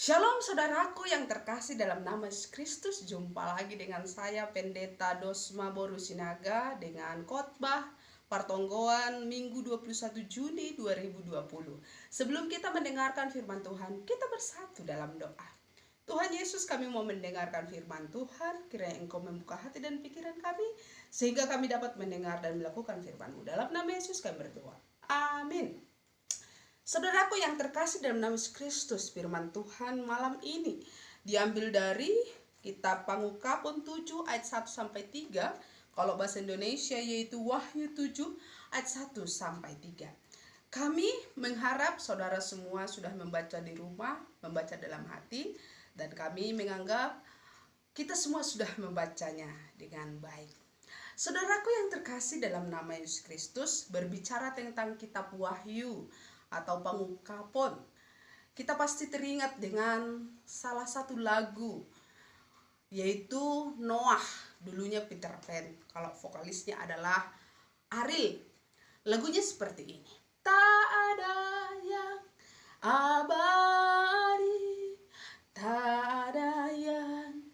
Shalom saudaraku yang terkasih dalam nama Yesus Kristus. Jumpa lagi dengan saya Pendeta Dosma Boru Sinaga dengan khotbah Partonggoan Minggu 21 Juni 2020. Sebelum kita mendengarkan firman Tuhan, kita bersatu dalam doa. Tuhan Yesus, kami mau mendengarkan firman Tuhan. Kiranya Engkau membuka hati dan pikiran kami sehingga kami dapat mendengar dan melakukan firman-Mu. Dalam nama Yesus kami berdoa. Amin. Saudaraku yang terkasih dalam nama Yesus Kristus, firman Tuhan malam ini diambil dari kitab Pangukapun 7 ayat 1 sampai 3. Kalau bahasa Indonesia yaitu Wahyu 7 ayat 1 sampai 3. Kami mengharap saudara semua sudah membaca di rumah, membaca dalam hati, dan kami menganggap kita semua sudah membacanya dengan baik. Saudaraku yang terkasih dalam nama Yesus Kristus, berbicara tentang kitab Wahyu atau Pangukapun, kita pasti teringat dengan salah satu lagu, yaitu Noah, dulunya Peter Pan. Kalau vokalisnya adalah Ariel. Lagunya seperti ini. Tak ada yang abadi, tak ada yang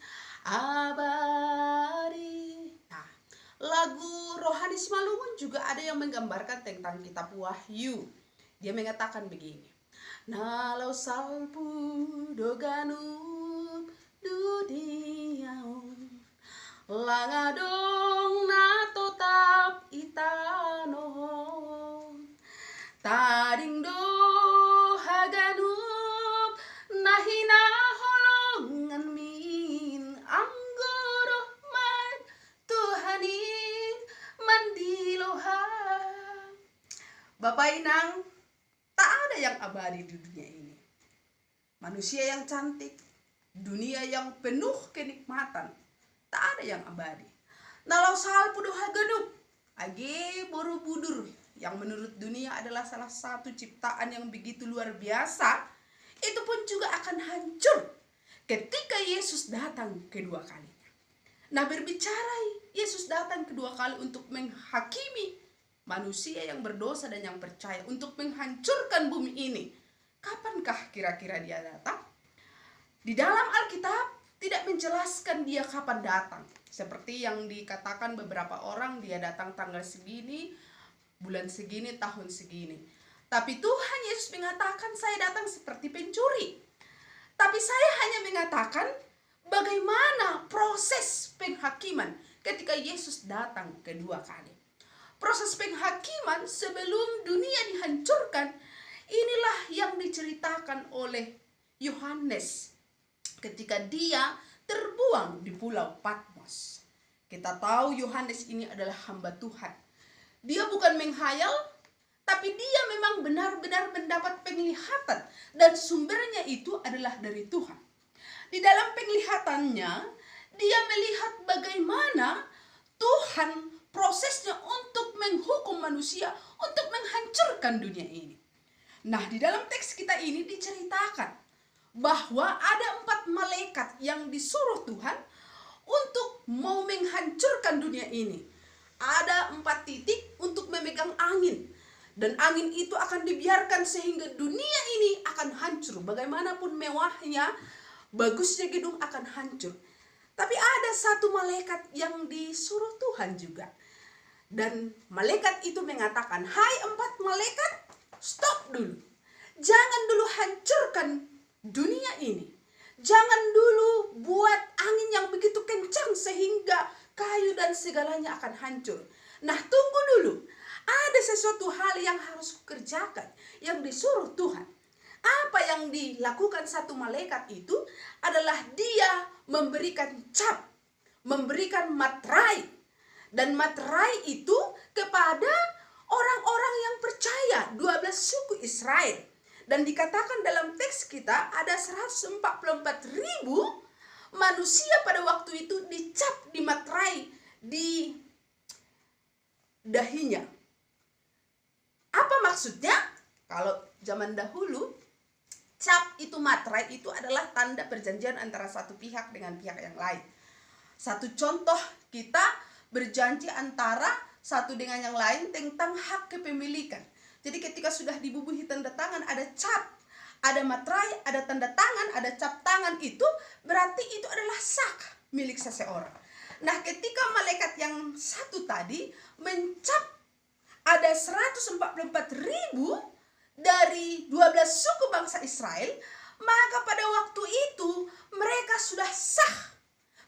abadi. Nah, lagu rohani Simalungun juga ada yang menggambarkan tentang kitab Wahyu. Dia mengatakan begini. Nalau salpu doganum dudiaun langadong na totap itanon taring do haganum nahina holongan min anggoro man Tuhanin mandilohan. Bapak Inang, tak ada yang abadi di dunia ini. Manusia yang cantik, dunia yang penuh kenikmatan, tak ada yang abadi. Nalau salpu doha genuk, age borobudur, yang menurut dunia adalah salah satu ciptaan yang begitu luar biasa, itu pun juga akan hancur ketika Yesus datang kedua kalinya. Nah, berbicara Yesus datang kedua kali untuk menghakimi manusia yang berdosa dan yang percaya, untuk menghancurkan bumi ini. Kapankah kira-kira dia datang? Di dalam Alkitab tidak menjelaskan dia kapan datang. Seperti yang dikatakan beberapa orang, dia datang tanggal segini, bulan segini, tahun segini. Tapi Tuhan Yesus mengatakan, saya datang seperti pencuri. Tapi saya hanya mengatakan bagaimana proses penghakiman ketika Yesus datang kedua kali. Proses penghakiman sebelum dunia dihancurkan, inilah yang diceritakan oleh Yohanes ketika dia terbuang di Pulau Patmos. Kita tahu Yohanes ini adalah hamba Tuhan. Dia bukan menghayal, tapi dia memang benar-benar mendapat penglihatan, dan sumbernya itu adalah dari Tuhan. Di dalam penglihatannya, dia melihat bagaimana Tuhan prosesnya untuk menghukum manusia, untuk menghancurkan dunia ini. Nah, di dalam teks kita ini diceritakan bahwa ada 4 malaikat yang disuruh Tuhan untuk mau menghancurkan dunia ini. Ada 4 titik untuk memegang angin, dan angin itu akan dibiarkan sehingga dunia ini akan hancur. Bagaimanapun mewahnya, bagusnya gedung akan hancur. Tapi ada 1 malaikat yang disuruh Tuhan juga. Dan malaikat itu mengatakan, hai 4 malaikat, stop dulu. Jangan dulu hancurkan dunia ini. Jangan dulu buat angin yang begitu kencang sehingga kayu dan segalanya akan hancur. Nah, tunggu dulu. Ada sesuatu hal yang harus kukerjakan, yang disuruh Tuhan. Apa yang dilakukan 1 malaikat itu adalah dia memberikan cap, memberikan materai. Dan materai itu kepada orang-orang yang percaya, 12 suku Israel. Dan dikatakan dalam teks kita ada 144.000 manusia pada waktu itu dicap di materai di dahinya. Apa maksudnya? Kalau zaman dahulu, cap itu, materai itu adalah tanda perjanjian antara satu pihak dengan pihak yang lain. Satu contoh, kita berjanji antara satu dengan yang lain tentang hak kepemilikan. Jadi ketika sudah dibubuhi tanda tangan, ada cap, ada materai, ada tanda tangan, ada cap tangan, itu berarti itu adalah sah milik seseorang. Nah, ketika malaikat yang satu tadi mencap ada 144.000 dari 12 suku bangsa Israel, maka pada waktu itu mereka sudah sah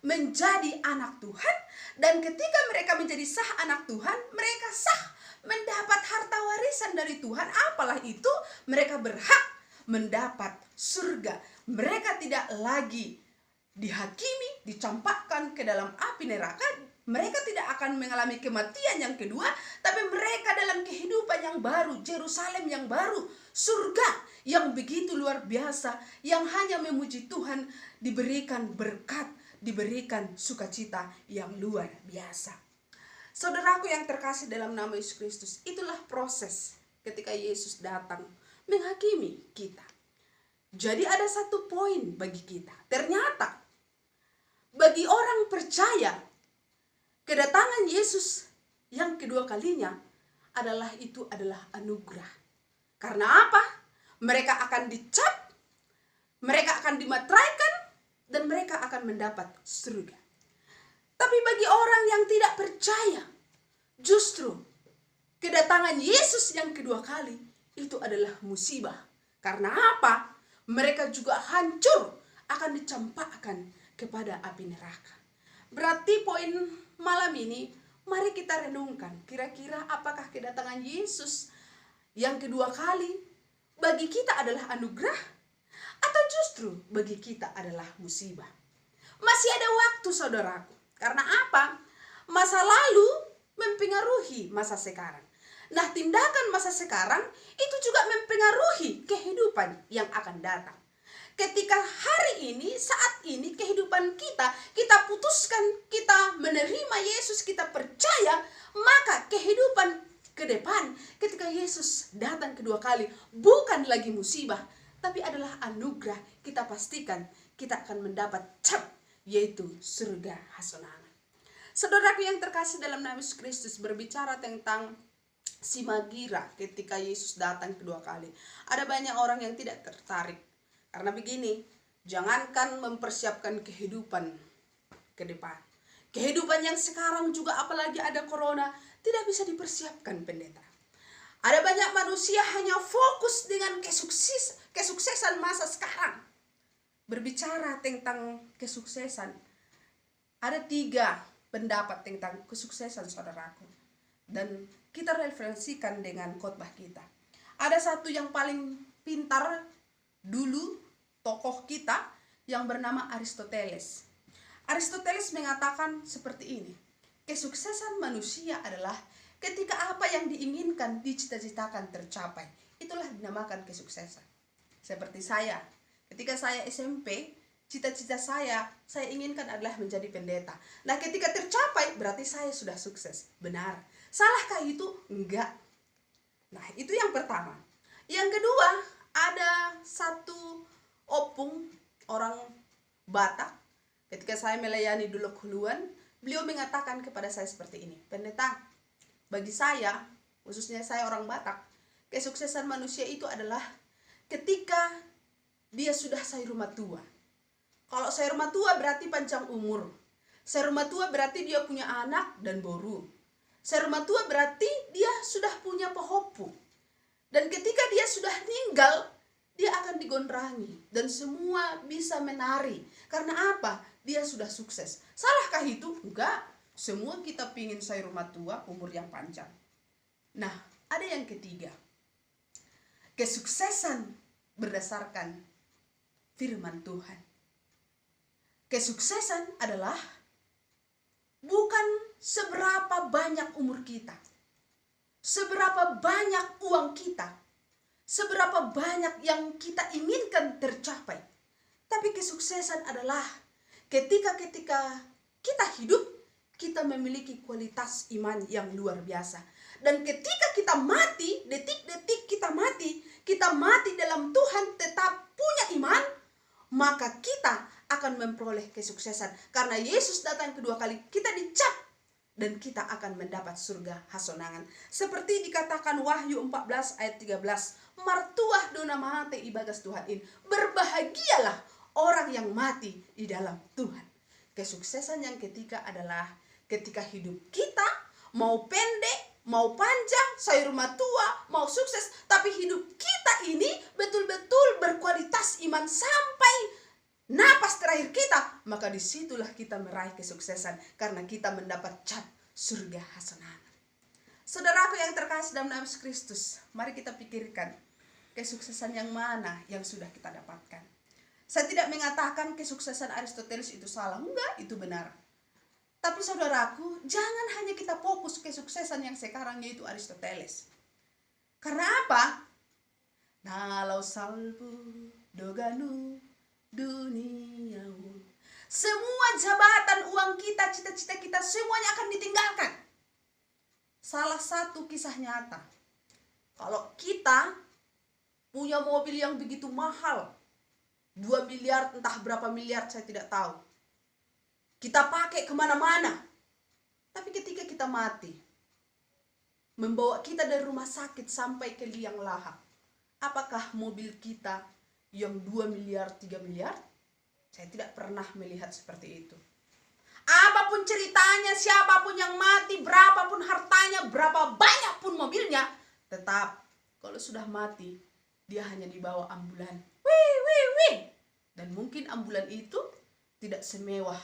menjadi anak Tuhan. Dan ketika mereka menjadi sah anak Tuhan, mereka sah mendapat harta warisan dari Tuhan. Apalah itu, mereka berhak mendapat surga. Mereka tidak lagi dihakimi, dicampakkan ke dalam api neraka. Mereka tidak akan mengalami kematian yang kedua, tapi mereka dalam kehidupan yang baru, Yerusalem yang baru, surga yang begitu luar biasa, yang hanya memuji Tuhan, diberikan berkat, diberikan sukacita yang luar biasa. Saudaraku yang terkasih dalam nama Yesus Kristus, itulah proses ketika Yesus datang menghakimi kita. Jadi ada satu poin bagi kita. Ternyata bagi orang percaya, kedatangan Yesus yang kedua kalinya adalah anugerah. Karena apa? Mereka akan dicap, mereka akan dimateraikan, dan mereka akan mendapat surga. Tapi bagi orang yang tidak percaya, justru kedatangan Yesus yang kedua kali itu adalah musibah. Karena apa? Mereka juga hancur, akan dicampakkan kepada api neraka. Berarti poin malam ini, mari kita renungkan, kira-kira apakah kedatangan Yesus yang kedua kali bagi kita adalah anugerah, atau justru bagi kita adalah musibah? Masih ada waktu, saudaraku. Karena apa? Masa lalu mempengaruhi masa sekarang. Nah, tindakan masa sekarang itu juga mempengaruhi kehidupan yang akan datang. Ketika hari ini, saat ini kehidupan kita putuskan, kita menerima Yesus, kita percaya, maka kehidupan ke depan ketika Yesus datang kedua kali bukan lagi musibah, tapi adalah anugerah. Kita pastikan kita akan mendapat cap, yaitu surga hasonana. Saudaraku yang terkasih dalam nama Yesus Kristus, berbicara tentang si Magira ketika Yesus datang kedua kali. Ada banyak orang yang tidak tertarik. Karena begini, jangankan mempersiapkan kehidupan ke depan. Kehidupan yang sekarang juga, apalagi ada corona, tidak bisa dipersiapkan, pendeta. Ada banyak manusia hanya fokus dengan kesuksesan masa sekarang. Berbicara tentang kesuksesan, ada 3 pendapat tentang kesuksesan, saudaraku. Dan kita referensikan dengan khotbah kita. Ada satu yang paling pintar dulu, tokoh kita, yang bernama Aristoteles. Aristoteles mengatakan seperti ini: kesuksesan manusia adalah ketika apa yang diinginkan, dicita-citakan tercapai. Itulah dinamakan kesuksesan. Seperti saya, ketika saya SMP, cita-cita saya inginkan adalah menjadi pendeta. Nah, ketika tercapai, berarti saya sudah sukses. Benar. Salahkah itu? Enggak. Nah, itu yang pertama. Yang kedua, ada satu opung orang Batak. Ketika saya melayani dulu Huluan, beliau mengatakan kepada saya seperti ini: pendeta, bagi saya, khususnya saya orang Batak, kesuksesan manusia itu adalah ketika dia sudah saya rumah tua. Kalau saya rumah tua berarti panjang umur. Saya rumah tua berarti dia punya anak dan boru. Saya rumah tua berarti dia sudah punya pehopu. Dan ketika dia sudah meninggal, dia akan digondrangi. Dan semua bisa menari. Karena apa? Dia sudah sukses. Salahkah itu? Enggak. Semua kita pingin saya rumah tua, umur yang panjang. Nah, ada yang ketiga. Kesuksesan berdasarkan firman Tuhan. Kesuksesan adalah bukan seberapa banyak umur kita, seberapa banyak uang kita, seberapa banyak yang kita inginkan tercapai. Tapi kesuksesan adalah ketika kita hidup, kita memiliki kualitas iman yang luar biasa. Dan ketika kita mati, detik-detik kita mati dalam Tuhan, tetap punya iman, maka kita akan memperoleh kesuksesan. Karena Yesus datang kedua kali, kita dicap dan kita akan mendapat surga hasonangan. Seperti dikatakan Wahyu 14 ayat 13, martuah dona mahate ibagas Tuhan in. Berbahagialah orang yang mati di dalam Tuhan. Kesuksesan yang ketiga adalah ketika hidup kita mau pendek, mau panjang, sayur matua, mau sukses, tapi hidup kita ini betul-betul berkualitas iman sampai napas terakhir kita, maka disitulah kita meraih kesuksesan karena kita mendapat cap surga hasanah. Saudaraku yang terkasih dalam nama Yesus Kristus, mari kita pikirkan kesuksesan yang mana yang sudah kita dapatkan. Saya tidak mengatakan kesuksesan Aristoteles itu salah, enggak, itu benar. Tapi saudaraku, jangan hanya kita fokus kesuksesan yang sekarang yaitu Aristoteles. Karena apa? Nalau salbu doganu dunia, semua jabatan, uang kita, cita-cita kita, semuanya akan ditinggalkan. Salah satu kisah nyata, kalau kita punya mobil yang begitu mahal, 2 miliar, entah berapa miliar, saya tidak tahu, kita pakai kemana-mana, tapi ketika kita mati, membawa kita dari rumah sakit sampai ke liang lahat, apakah mobil kita yang 2 miliar, 3 miliar? Saya tidak pernah melihat seperti itu. Apapun ceritanya, siapapun yang mati, berapapun hartanya, berapa banyak pun mobilnya, tetap kalau sudah mati, dia hanya dibawa ambulan. Wih, wih, wih. Dan mungkin ambulan itu tidak semewah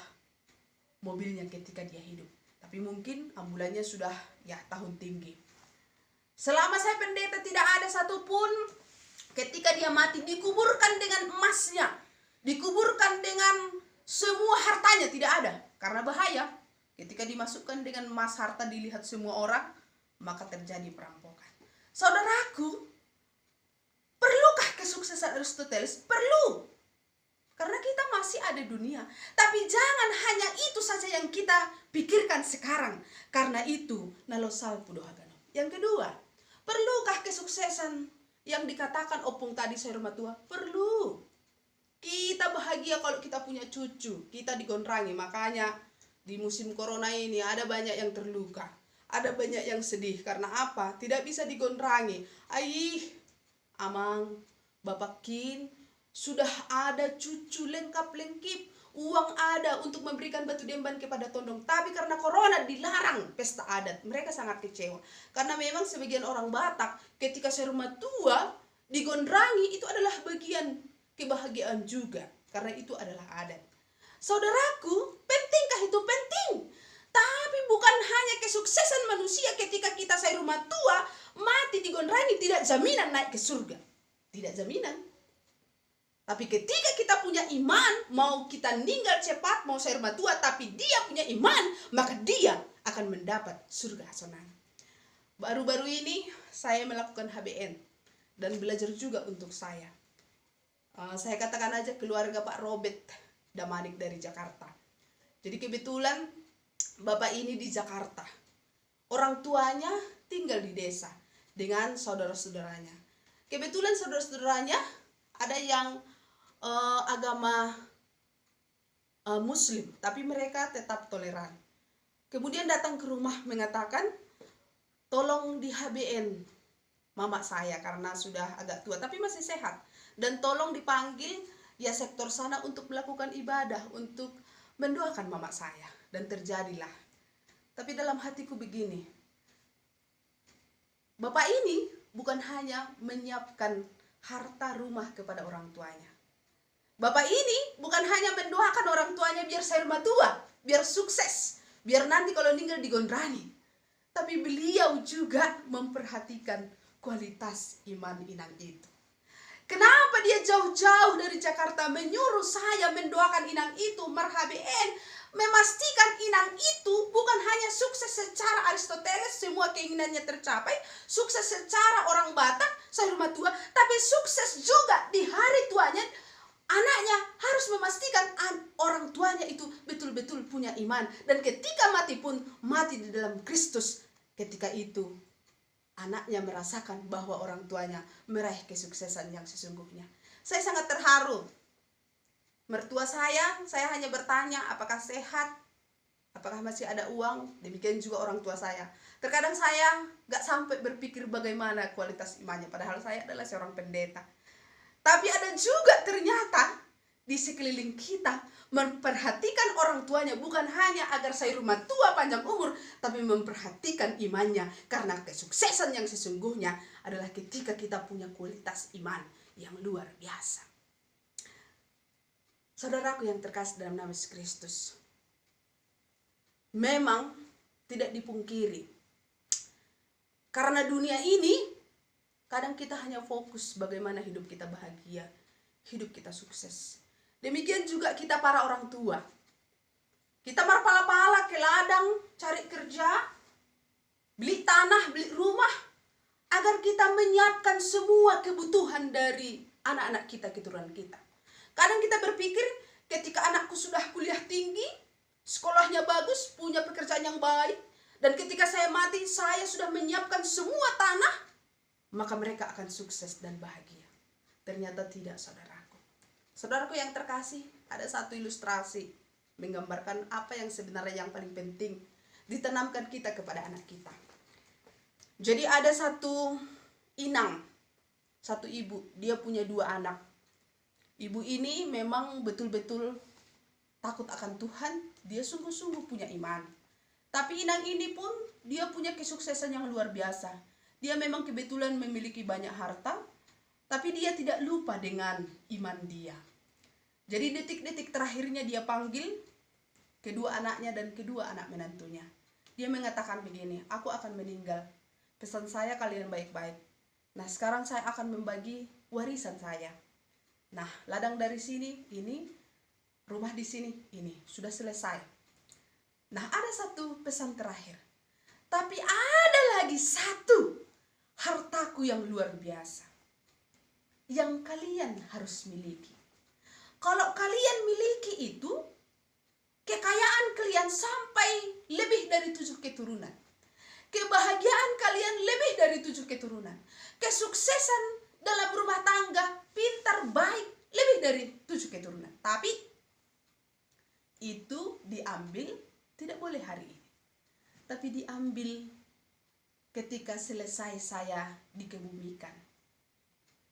mobilnya ketika dia hidup. Tapi mungkin ambulannya sudah tahun tinggi. Selama saya pendeta tidak ada satupun ketika dia mati dikuburkan dengan emasnya, dikuburkan dengan semua hartanya, tidak ada. Karena bahaya, ketika dimasukkan dengan emas, harta dilihat semua orang, maka terjadi perampokan. Saudaraku, perlukah kesuksesan Aristoteles? Perlu. Karena kita masih ada dunia. Tapi jangan hanya itu saja yang kita pikirkan sekarang. Karena itu, nalo salpu dohagano. Yang kedua, perlukah kesuksesan yang dikatakan opung tadi saya rumah tua? Perlu. Kita bahagia kalau kita punya cucu, kita digondrangi. Makanya di musim corona ini ada banyak yang terluka, ada banyak yang sedih. Karena apa? Tidak bisa digondrangi. Amang, Bapak Kin, sudah ada cucu lengkap-lengkip, uang ada untuk memberikan batu demban kepada tondong, tapi karena corona dilarang pesta adat. Mereka sangat kecewa, karena memang sebagian orang Batak ketika saya rumah tua digondrangi itu adalah bagian kebahagiaan juga, karena itu adalah adat. Saudaraku, pentingkah itu? Penting. Tapi bukan hanya kesuksesan manusia ketika kita saya rumah tua mati digondrangi, tidak jaminan naik ke surga, tidak jaminan. Tapi ketika kita punya iman, mau kita meninggal cepat, mau saya rumah tua, tapi dia punya iman, maka dia akan mendapat surga hasanah. Baru-baru ini saya melakukan HBN dan belajar juga untuk saya. Saya katakan aja keluarga Pak Robert Damanik dari Jakarta. Jadi kebetulan bapak ini di Jakarta. Orang tuanya tinggal di desa dengan saudara-saudaranya. Kebetulan saudara-saudaranya ada yang agama Muslim, tapi mereka tetap toleran. Kemudian datang ke rumah mengatakan, tolong di HBN mama saya karena sudah agak tua tapi masih sehat. Dan tolong dipanggil sektor sana untuk melakukan ibadah, untuk mendoakan mama saya. Dan terjadilah. Tapi dalam hatiku begini, bapak ini bukan hanya menyiapkan harta rumah kepada orang tuanya. Bapak ini bukan hanya mendoakan orang tuanya biar saya rumah tua, biar sukses, biar nanti kalau meninggal digondrangi. Tapi beliau juga memperhatikan kualitas iman inang itu. Kenapa dia jauh-jauh dari Jakarta menyuruh saya mendoakan inang itu, marhaben, memastikan inang itu bukan hanya sukses secara Aristoteles, semua keinginannya tercapai, sukses secara orang Batak, saya rumah tua, tapi sukses juga di hari tuanya. Anaknya harus memastikan orang tuanya itu betul-betul punya iman. Dan ketika mati pun mati di dalam Kristus. Ketika itu anaknya merasakan bahwa orang tuanya meraih kesuksesan yang sesungguhnya. Saya sangat terharu. Mertua saya hanya bertanya apakah sehat. Apakah masih ada uang? Demikian juga orang tua saya. Terkadang saya gak sampai berpikir bagaimana kualitas imannya, padahal saya adalah seorang pendeta. Tapi ada juga ternyata di sekeliling kita memperhatikan orang tuanya, bukan hanya agar saya rumah tua panjang umur, tapi memperhatikan imannya. Karena kesuksesan yang sesungguhnya adalah ketika kita punya kualitas iman yang luar biasa. Saudaraku yang terkasih dalam nama Yesus Kristus, memang tidak dipungkiri, karena dunia ini kadang kita hanya fokus bagaimana hidup kita bahagia, hidup kita sukses. Demikian juga kita para orang tua. Kita berpala-pala ke ladang cari kerja, beli tanah, beli rumah, agar kita menyiapkan semua kebutuhan dari anak-anak kita, keturunan kita. Kadang kita berpikir ketika anakku sudah kuliah tinggi, sekolahnya bagus, punya pekerjaan yang baik, dan ketika saya mati, saya sudah menyiapkan semua tanah, maka mereka akan sukses dan bahagia. Ternyata tidak, saudaraku. Saudaraku yang terkasih, ada satu ilustrasi menggambarkan apa yang sebenarnya yang paling penting ditanamkan kita kepada anak kita. Jadi ada satu inang, satu ibu, dia punya 2 anak. Ibu ini memang betul-betul takut akan Tuhan, dia sungguh-sungguh punya iman. Tapi inang ini pun dia punya kesuksesan yang luar biasa. Dia memang kebetulan memiliki banyak harta, tapi dia tidak lupa dengan iman dia. Jadi detik-detik terakhirnya dia panggil kedua anaknya dan kedua anak menantunya. Dia mengatakan begini, aku akan meninggal. Pesan saya kalian baik-baik. Nah, sekarang saya akan membagi warisan saya. Nah, ladang dari sini, ini, rumah di sini, ini, sudah selesai. Nah, ada satu pesan terakhir. Tapi ada lagi satu hartaku yang luar biasa, yang kalian harus miliki. Kalau kalian miliki itu, kekayaan kalian sampai lebih dari 7 keturunan. Kebahagiaan kalian lebih dari 7 keturunan. Kesuksesan dalam rumah tangga, pintar, baik, lebih dari 7 keturunan. Tapi itu diambil tidak boleh hari ini, tapi diambil ketika selesai saya dikebumikan.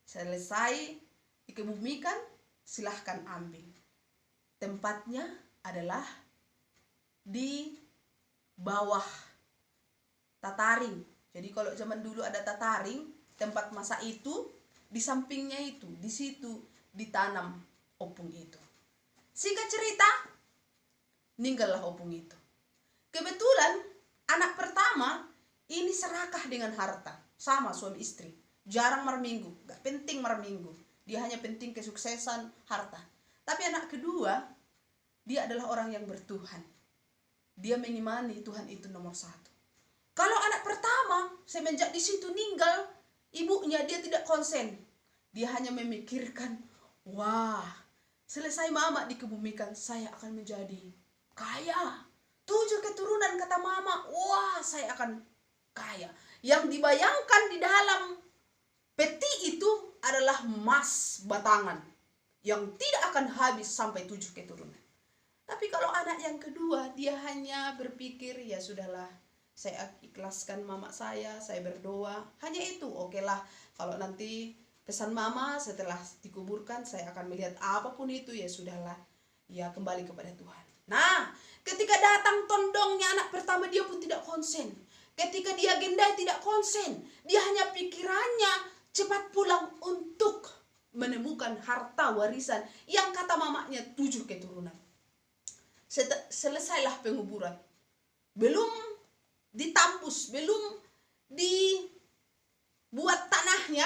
Selesai dikebumikan, silahkan ambil. Tempatnya adalah di bawah tataring. Jadi kalau zaman dulu ada tataring, tempat masak itu, di sampingnya itu, di situ ditanam opung itu. Singkat cerita, meninggallah opung itu. Kebetulan anak pertama ini serakah dengan harta, sama suami istri, jarang merminggu, gak penting merminggu, dia hanya penting kesuksesan, harta. Tapi anak kedua, dia adalah orang yang bertuhan, dia mengimani Tuhan itu nomor 1. Kalau anak pertama semenjak di situ ninggal ibunya, dia tidak konsen, dia hanya memikirkan, wah, selesai mama dikebumikan, saya akan menjadi kaya, 7 keturunan kata mama, wah saya akan kaya. Yang dibayangkan di dalam peti itu adalah emas batangan yang tidak akan habis sampai 7 keturunan. Tapi kalau anak yang kedua, dia hanya berpikir, ya sudahlah, saya ikhlaskan mama saya berdoa, hanya itu, okelah. Kalau nanti pesan mama setelah dikuburkan, saya akan melihat apapun itu, ya sudahlah, ya kembali kepada Tuhan. Nah, ketika datang tondongnya anak pertama, dia pun tidak konsen. Ketika dia gendai, tidak konsen. Dia hanya pikirannya cepat pulang untuk menemukan harta warisan yang kata mamanya 7 keturunan. Selesailah penguburan, belum ditambus, belum dibuat tanahnya,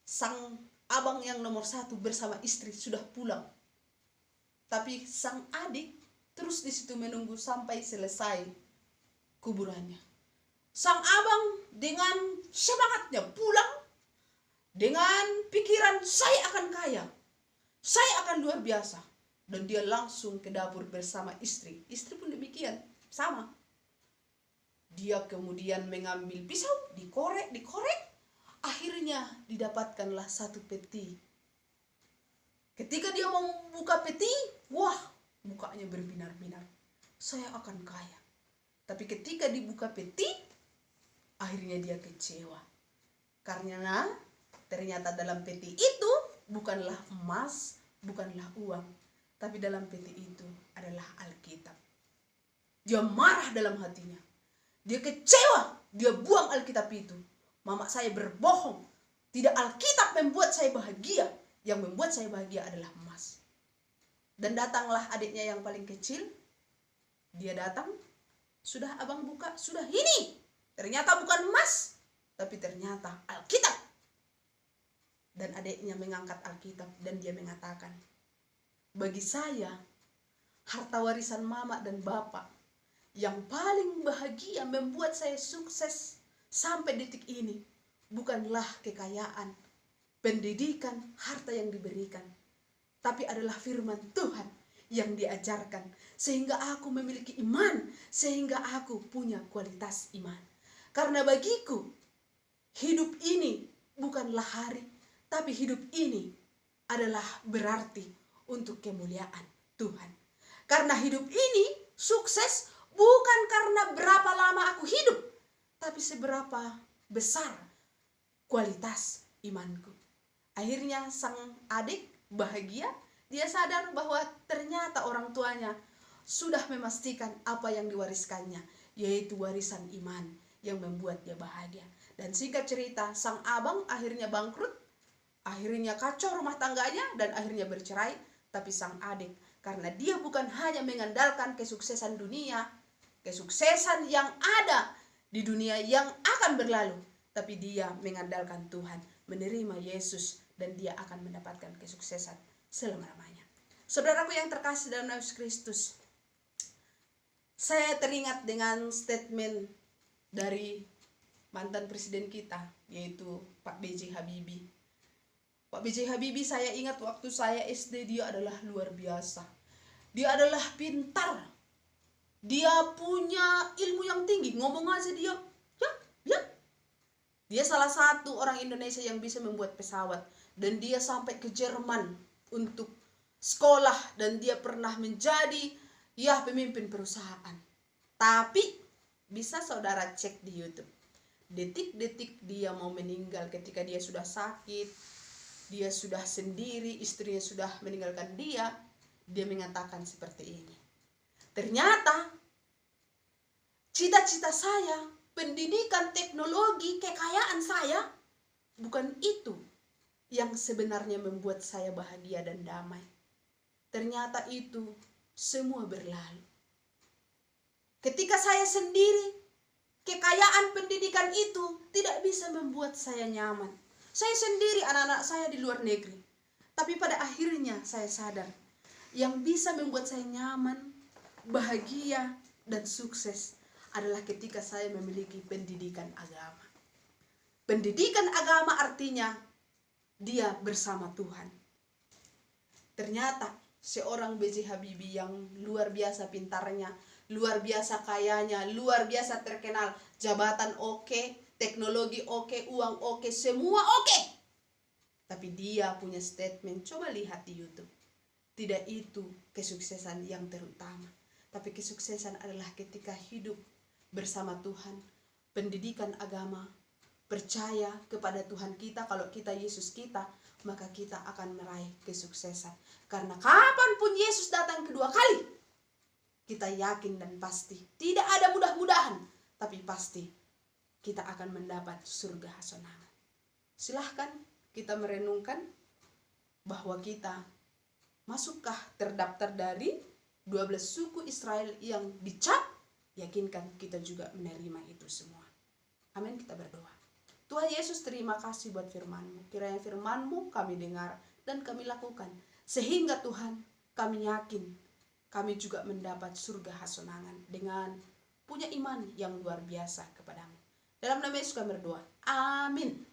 sang abang yang nomor 1 bersama istri sudah pulang. Tapi sang adik terus di situ menunggu sampai selesai kuburannya. Sang abang dengan semangatnya pulang dengan pikiran, saya akan kaya, saya akan luar biasa. Dan dia langsung ke dapur bersama istri. Istri pun demikian, sama. Dia kemudian mengambil pisau, dikorek. Akhirnya didapatkanlah satu peti. Ketika dia mau membuka peti, wah, mukanya berbinar-binar. saya akan kaya. Tapi ketika dibuka peti, akhirnya dia kecewa. Karena ternyata dalam peti itu bukanlah emas, bukanlah uang, tapi dalam peti itu adalah Alkitab. Dia marah dalam hatinya. Dia kecewa, dia buang Alkitab itu. Mama saya berbohong. Tidak Alkitab membuat saya bahagia. Yang membuat saya bahagia adalah emas. Dan datanglah adiknya yang paling kecil. Dia datang, sudah abang buka, sudah ini. Ternyata bukan emas, tapi ternyata Alkitab. Dan adiknya mengangkat Alkitab dan dia mengatakan, bagi saya, harta warisan mama dan bapak yang paling bahagia membuat saya sukses sampai detik ini bukanlah kekayaan, pendidikan, harta yang diberikan, tapi adalah firman Tuhan yang diajarkan sehingga aku memiliki iman, sehingga aku punya kualitas iman. Karena bagiku hidup ini bukanlah hari, tapi hidup ini adalah berarti untuk kemuliaan Tuhan. Karena hidup ini sukses bukan karena berapa lama aku hidup, tapi seberapa besar kualitas imanku. Akhirnya sang adik bahagia, dia sadar bahwa ternyata orang tuanya sudah memastikan apa yang diwariskannya, yaitu warisan iman yang membuat dia bahagia. Dan singkat cerita, sang abang akhirnya bangkrut, akhirnya kacau rumah tangganya, dan akhirnya bercerai. Tapi sang adik, karena dia bukan hanya mengandalkan kesuksesan dunia, kesuksesan yang ada di dunia yang akan berlalu, tapi dia mengandalkan Tuhan, menerima Yesus, dan dia akan mendapatkan kesuksesan selama-lamanya. Saudaraku yang terkasih dalam Yesus Kristus, saya teringat dengan statement dari mantan presiden kita, yaitu Pak B.J. Habibie. Pak B.J. Habibie, saya ingat waktu saya SD, dia adalah luar biasa. Dia adalah pintar. Dia punya ilmu yang tinggi. Ngomong aja dia, ya. Dia salah satu orang Indonesia yang bisa membuat pesawat. Dan dia sampai ke Jerman untuk sekolah. Dan dia pernah menjadi pemimpin perusahaan. Tapi bisa saudara cek di YouTube. Detik-detik dia mau meninggal, ketika dia sudah sakit, dia sudah sendiri, istrinya sudah meninggalkan dia mengatakan seperti ini. Ternyata cita-cita saya, pendidikan, teknologi, kekayaan saya, bukan itu yang sebenarnya membuat saya bahagia dan damai. Ternyata itu semua berlalu. Ketika saya sendiri, kekayaan pendidikan itu tidak bisa membuat saya nyaman. Saya sendiri, anak-anak saya di luar negeri. Tapi pada akhirnya saya sadar, yang bisa membuat saya nyaman, bahagia, dan sukses adalah ketika saya memiliki pendidikan agama. Pendidikan agama artinya dia bersama Tuhan. Ternyata seorang B.J. Habibie yang luar biasa pintarnya, luar biasa kayanya, luar biasa terkenal, jabatan oke, teknologi oke, uang oke, semua oke. Tapi dia punya statement, coba lihat di YouTube. Tidak itu kesuksesan yang terutama. Tapi kesuksesan adalah ketika hidup bersama Tuhan, pendidikan agama, percaya kepada Tuhan kita. Kalau kita Yesus kita, maka kita akan meraih kesuksesan. Karena kapanpun Yesus datang kedua kali, kita yakin dan pasti, tidak ada mudah-mudahan, tapi pasti kita akan mendapat surga hasonangan. Silahkan kita merenungkan bahwa kita masukkah terdaftar dari 12 suku Israel yang dicap. Yakinkan kita juga menerima itu semua. Amin, kita berdoa. Tuhan Yesus, terima kasih buat firman-Mu. Kiranya firman-Mu kami dengar dan kami lakukan, sehingga Tuhan, kami yakin kami juga mendapat surga hasonangan dengan punya iman yang luar biasa kepadamu. Dalam nama Yesus kami berdoa. Amin.